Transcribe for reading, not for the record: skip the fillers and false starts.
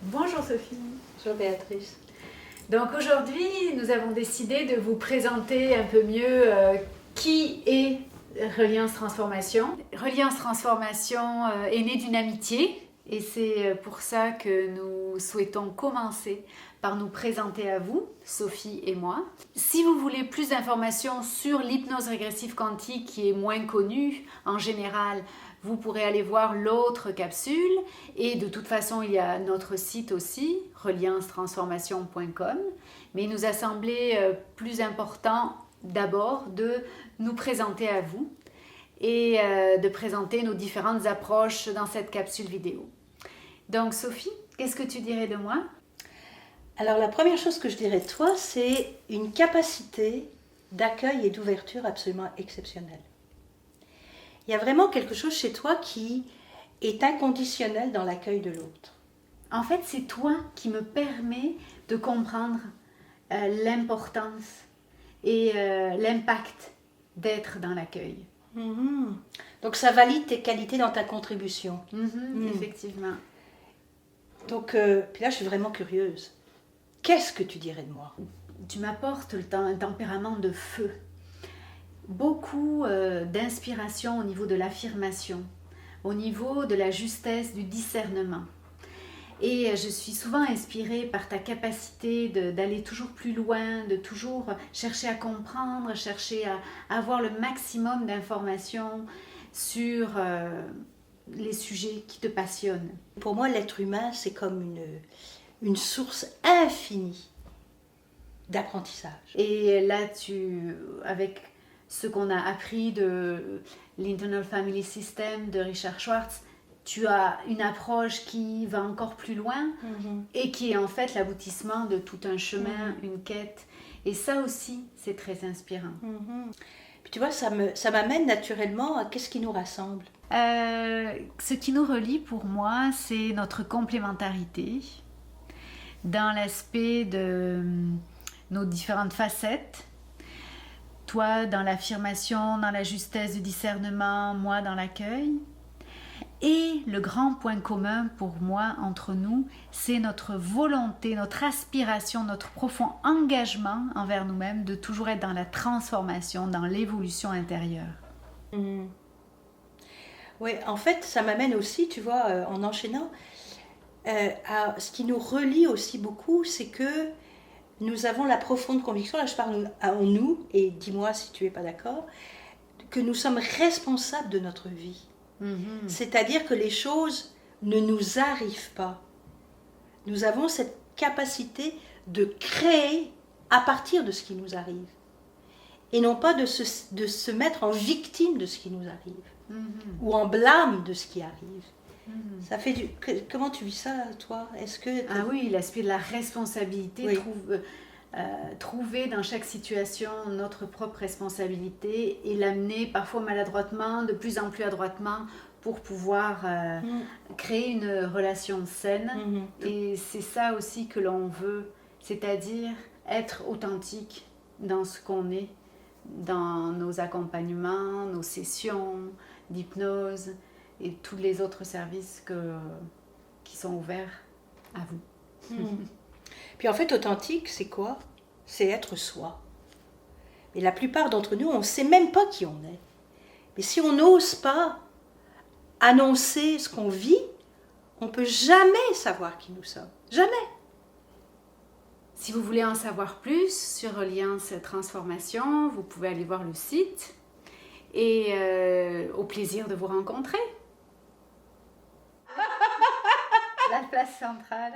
Bonjour Sophie. Bonjour Béatrice. Donc aujourd'hui, nous avons décidé de vous présenter un peu mieux qui est Reliance Transformation. Reliance Transformation est née d'une amitié et c'est pour ça que nous souhaitons commencer par nous présenter à vous, Sophie et moi. Si vous voulez plus d'informations sur l'hypnose régressive quantique qui est moins connue en général, vous pourrez aller voir l'autre capsule et de toute façon il y a notre site aussi, reliancetransformation.com, mais il nous a semblé plus important d'abord de nous présenter à vous et de présenter nos différentes approches dans cette capsule vidéo. Donc Sophie, qu'est-ce que tu dirais de moi ? Alors la première chose que je dirais de toi, c'est une capacité d'accueil et d'ouverture absolument exceptionnelle. Il y a vraiment quelque chose chez toi qui est inconditionnel dans l'accueil de l'autre. En fait, c'est toi qui me permets de comprendre l'importance et l'impact d'être dans l'accueil. Donc ça valide tes qualités dans ta contribution. Effectivement. Donc, puis là je suis vraiment curieuse. Qu'est-ce que tu dirais de moi ? Tu m'apportes un tempérament de feu. Beaucoup d'inspiration au niveau de l'affirmation, au niveau de la justesse du discernement. Et je suis souvent inspirée par ta capacité d'aller toujours plus loin, de toujours chercher à comprendre, chercher à avoir le maximum d'informations sur les sujets qui te passionnent. Pour moi, l'être humain, c'est comme une source infinie d'apprentissage. Et là, avec ce qu'on a appris de l'Internal Family System de Richard Schwartz, tu as une approche qui va encore plus loin et qui est en fait l'aboutissement de tout un chemin, une quête. Et ça aussi, c'est très inspirant. Puis tu vois, ça m'amène naturellement à qu'est-ce qui nous rassemble. Ce qui nous relie pour moi, c'est notre complémentarité dans l'aspect de nos différentes facettes. Toi dans l'affirmation, dans la justesse du discernement, moi dans l'accueil. Et le grand point commun pour moi entre nous, c'est notre volonté, notre aspiration, notre profond engagement envers nous-mêmes de toujours être dans la transformation, dans l'évolution intérieure. Oui, en fait, ça m'amène aussi, tu vois, en enchaînant, à ce qui nous relie aussi beaucoup, c'est que nous avons la profonde conviction, là je parle en nous, et dis-moi si tu n'es pas d'accord, que nous sommes responsables de notre vie. C'est-à-dire que les choses ne nous arrivent pas. Nous avons cette capacité de créer à partir de ce qui nous arrive. Et non pas de se mettre en victime de ce qui nous arrive. Ou en blâme de ce qui arrive. Ça fait comment tu vis ça, toi ? Est-ce que Ah oui, l'aspect de la responsabilité, oui. Trouver dans chaque situation notre propre responsabilité et l'amener parfois maladroitement, de plus en plus adroitement, pour pouvoir créer une relation saine. Et c'est ça aussi que l'on veut, c'est-à-dire être authentique dans ce qu'on est, dans nos accompagnements, nos sessions d'hypnose et tous les autres services qui sont ouverts à vous. Puis en fait, authentique, c'est quoi ? C'est être soi. Mais la plupart d'entre nous, on ne sait même pas qui on est. Mais si on n'ose pas annoncer ce qu'on vit, on ne peut jamais savoir qui nous sommes. Jamais. Si vous voulez en savoir plus sur Reliance Transformation, vous pouvez aller voir le site et au plaisir de vous rencontrer. La place centrale.